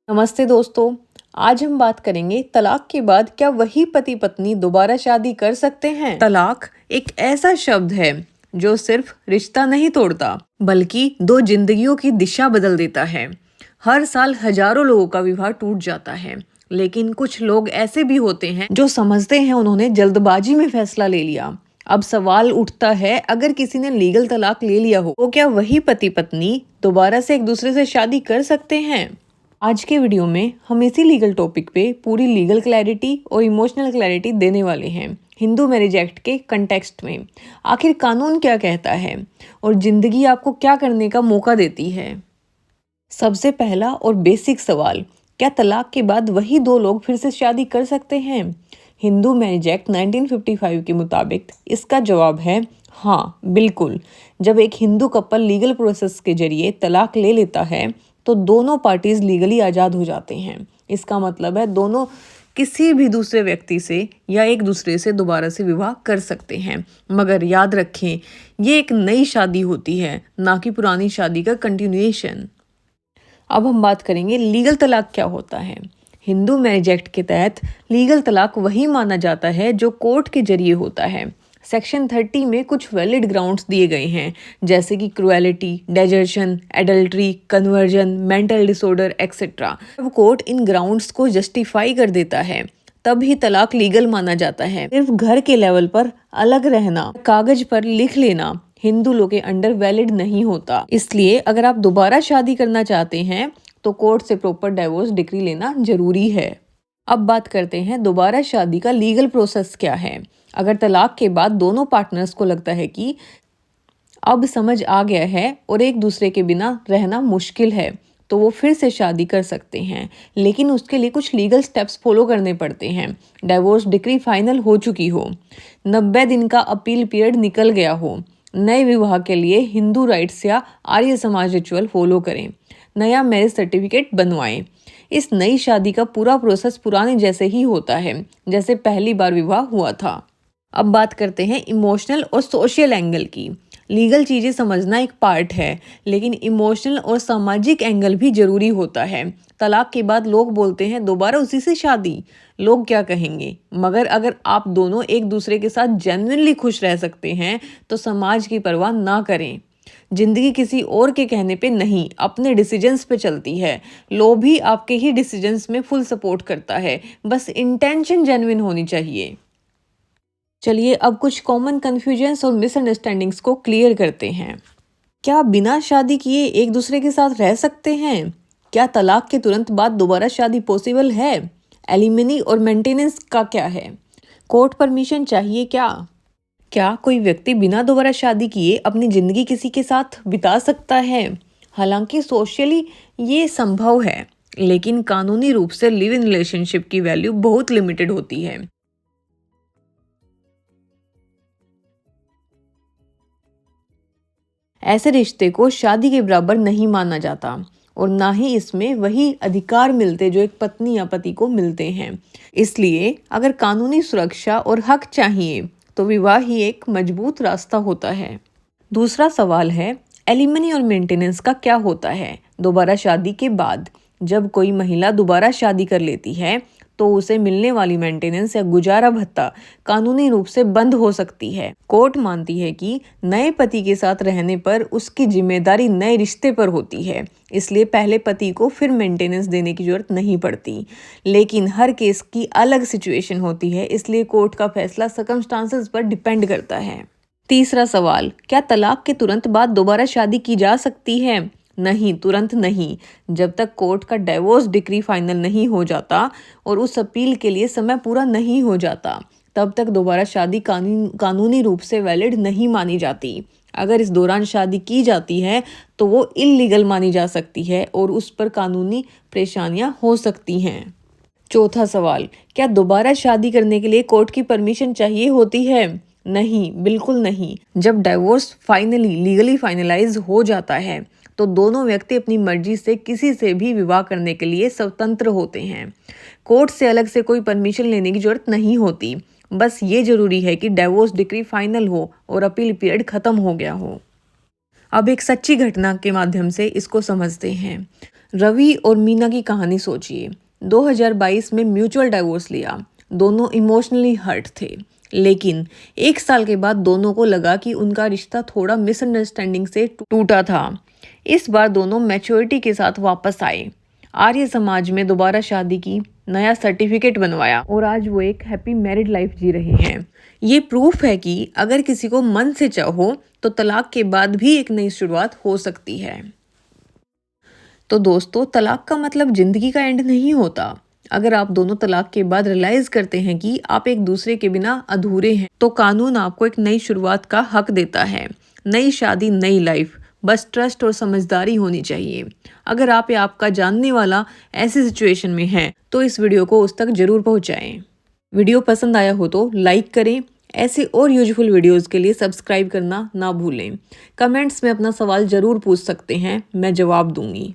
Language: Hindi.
नमस्ते दोस्तों। आज हम बात करेंगे तलाक के बाद क्या वही पति पत्नी दोबारा शादी कर सकते हैं। तलाक एक ऐसा शब्द है जो सिर्फ रिश्ता नहीं तोड़ता बल्कि दो जिंदगियों की दिशा बदल देता है। हर साल हजारों लोगों का विवाह टूट जाता है, लेकिन कुछ लोग ऐसे भी होते हैं जो समझते हैं उन्होंने जल्दबाजी में फैसला ले लिया। अब सवाल उठता है, अगर किसी ने लीगल तलाक ले लिया हो तो क्या वही पति पत्नी दोबारा से एक दूसरे से शादी कर सकते हैं। आज के वीडियो में हम इसी लीगल टॉपिक पे पूरी लीगल क्लैरिटी और इमोशनल क्लैरिटी देने वाले हैं हिंदू मैरिज एक्ट के कंटेक्स्ट में। आखिर कानून क्या कहता है और जिंदगी आपको क्या करने का मौका देती है। सबसे पहला और बेसिक सवाल, क्या तलाक के बाद वही दो लोग फिर से शादी कर सकते हैं। हिंदू मैरिज एक्ट 1955 के मुताबिक इसका जवाब है हाँ, बिल्कुल। जब एक हिंदू कपल लीगल प्रोसेस के जरिए तलाक ले लेता है तो दोनों पार्टीज लीगली आज़ाद हो जाते हैं। इसका मतलब है दोनों किसी भी दूसरे व्यक्ति से या एक दूसरे से दोबारा से विवाह कर सकते हैं, मगर याद रखें ये एक नई शादी होती है, ना कि पुरानी शादी का कंटिन्यूएशन। अब हम बात करेंगे लीगल तलाक क्या होता है। हिंदू मैरिज एक्ट के तहत लीगल तलाक वही माना जाता है जो कोर्ट के जरिए होता है। सेक्शन 30 में कुछ वैलिड ग्राउंड्स दिए गए हैं, जैसे कि cruelty, desertion, adultery, conversion, mental disorder etcetera. जब कोर्ट इन ग्राउंड्स को जस्टिफाई कर देता है तब ही तलाक लीगल माना जाता है। सिर्फ घर के लेवल पर अलग रहना, कागज पर लिख लेना हिंदू लॉ के अंडर वैलिड नहीं होता। इसलिए अगर आप दोबारा शादी करना चाहते हैं तो कोर्ट से प्रॉपर डाइवोर्स डिक्री लेना जरूरी है। अब बात करते हैं दोबारा शादी का लीगल प्रोसेस क्या है। अगर तलाक के बाद दोनों पार्टनर्स को लगता है कि अब समझ आ गया है और एक दूसरे के बिना रहना मुश्किल है तो वो फिर से शादी कर सकते हैं, लेकिन उसके लिए कुछ लीगल स्टेप्स फॉलो करने पड़ते हैं। डाइवोर्स डिक्री फाइनल हो चुकी हो, 90 दिन का अपील पीरियड निकल गया हो, नए विवाह के लिए हिंदू राइट्स या आर्य समाज रिचुअल फॉलो करें, नया मैरिज सर्टिफिकेट बनवाएं। इस नई शादी का पूरा प्रोसेस पुराने जैसे ही होता है जैसे पहली बार विवाह हुआ था। अब बात करते हैं इमोशनल और सोशल एंगल की। लीगल चीज़ें समझना एक पार्ट है, लेकिन इमोशनल और सामाजिक एंगल भी जरूरी होता है। तलाक के बाद लोग बोलते हैं दोबारा उसी से शादी, लोग क्या कहेंगे। मगर अगर आप दोनों एक दूसरे के साथ जेन्युइनली खुश रह सकते हैं तो समाज की परवाह ना करें। जिंदगी किसी और के कहने पे नहीं, अपने डिसीजंस पे चलती है। लॉ भी आपके ही डिसीजंस में फुल सपोर्ट करता है, बस इंटेंशन जेन्युइन होनी चाहिए। चलिए अब कुछ कॉमन कन्फ्यूजन्स और मिसअंडरस्टैंडिंग्स को क्लियर करते हैं। क्या बिना शादी किए एक दूसरे के साथ रह सकते हैं। क्या तलाक के तुरंत बाद दोबारा शादी पॉसिबल है। एलिमनी और मेंटेनेंस का क्या है। कोर्ट परमिशन चाहिए क्या कोई व्यक्ति बिना दोबारा शादी किए अपनी जिंदगी किसी के साथ बिता सकता है। हालांकि सोशली ये संभव है, लेकिन कानूनी रूप से लिव इन रिलेशनशिप की वैल्यू बहुत लिमिटेड होती है। ऐसे रिश्ते को शादी के बराबर नहीं माना जाता और ना ही इसमें वही अधिकार मिलते जो एक पत्नी या पति को मिलते हैं। इसलिए अगर कानूनी सुरक्षा और हक चाहिए तो विवाह ही एक मजबूत रास्ता होता है। दूसरा सवाल है एलिमनी और मेंटेनेंस का क्या होता है। दोबारा शादी के बाद जब कोई महिला दोबारा शादी कर लेती है तो उसे मिलने वाली मेंटेनेंस या गुजारा भत्ता कानूनी रूप से बंद हो सकती है। कोर्ट मानती है कि नए पति के साथ रहने पर उसकी जिम्मेदारी नए रिश्ते पर होती है, इसलिए पहले पति को फिर मेंटेनेंस देने की जरूरत नहीं पड़ती। लेकिन हर केस की अलग सिचुएशन होती है, इसलिए कोर्ट का फैसला सर्कमस्टांसेस पर डिपेंड करता है। तीसरा सवाल, क्या तलाक के तुरंत बाद दोबारा शादी की जा सकती है। नहीं, तुरंत नहीं। जब तक कोर्ट का डाइवोर्स डिक्री फाइनल नहीं हो जाता और उस अपील के लिए समय पूरा नहीं हो जाता, तब तक दोबारा शादी कानूनी रूप से वैलिड नहीं मानी जाती। अगर इस दौरान शादी की जाती है तो वो इल्लीगल मानी जा सकती है और उस पर कानूनी परेशानियां हो सकती हैं। चौथा सवाल, क्या दोबारा शादी करने के लिए कोर्ट की परमिशन चाहिए होती है। नहीं, बिल्कुल नहीं। जब डाइवोर्स फाइनली लीगली फाइनलाइज हो जाता है तो दोनों व्यक्ति अपनी मर्जी से किसी से भी विवाह करने के लिए स्वतंत्र होते हैं। कोर्ट से अलग से कोई परमिशन लेने की जरूरत नहीं होती। बस ये जरूरी है कि डाइवोर्स डिक्री फाइनल हो और अपील पीरियड खत्म हो गया हो। अब एक सच्ची घटना के माध्यम से इसको समझते हैं। रवि और मीना की कहानी सोचिए। 2022 में म्यूचुअल डाइवोर्स लिया, दोनों इमोशनली हर्ट थे, लेकिन 1 साल के बाद दोनों को लगा कि उनका रिश्ता थोड़ा मिसअंडरस्टैंडिंग से टूटा था। इस बार दोनों मैच्योरिटी के साथ वापस आए, आर्य समाज में दोबारा शादी की, नया सर्टिफिकेट बनवाया और आज वो एक हैप्पी मैरिड लाइफ जी रहे हैं। ये प्रूफ है कि अगर किसी को मन से चाहो तो तलाक के बाद भी एक नई शुरुआत हो सकती है। तो दोस्तों, तलाक का मतलब जिंदगी का एंड नहीं होता। अगर आप दोनों तलाक के बाद रियलाइज करते हैं कि आप एक दूसरे के बिना अधूरे हैं, तो कानून आपको एक नई शुरुआत का हक देता है। नई शादी, नई लाइफ, बस ट्रस्ट और समझदारी होनी चाहिए। अगर आप या आपका जानने वाला ऐसी सिचुएशन में है तो इस वीडियो को उस तक जरूर पहुंचाएं। वीडियो पसंद आया हो तो लाइक करें। ऐसे और यूजफुल वीडियोस के लिए सब्सक्राइब करना ना भूलें। कमेंट्स में अपना सवाल जरूर पूछ सकते हैं, मैं जवाब दूंगी।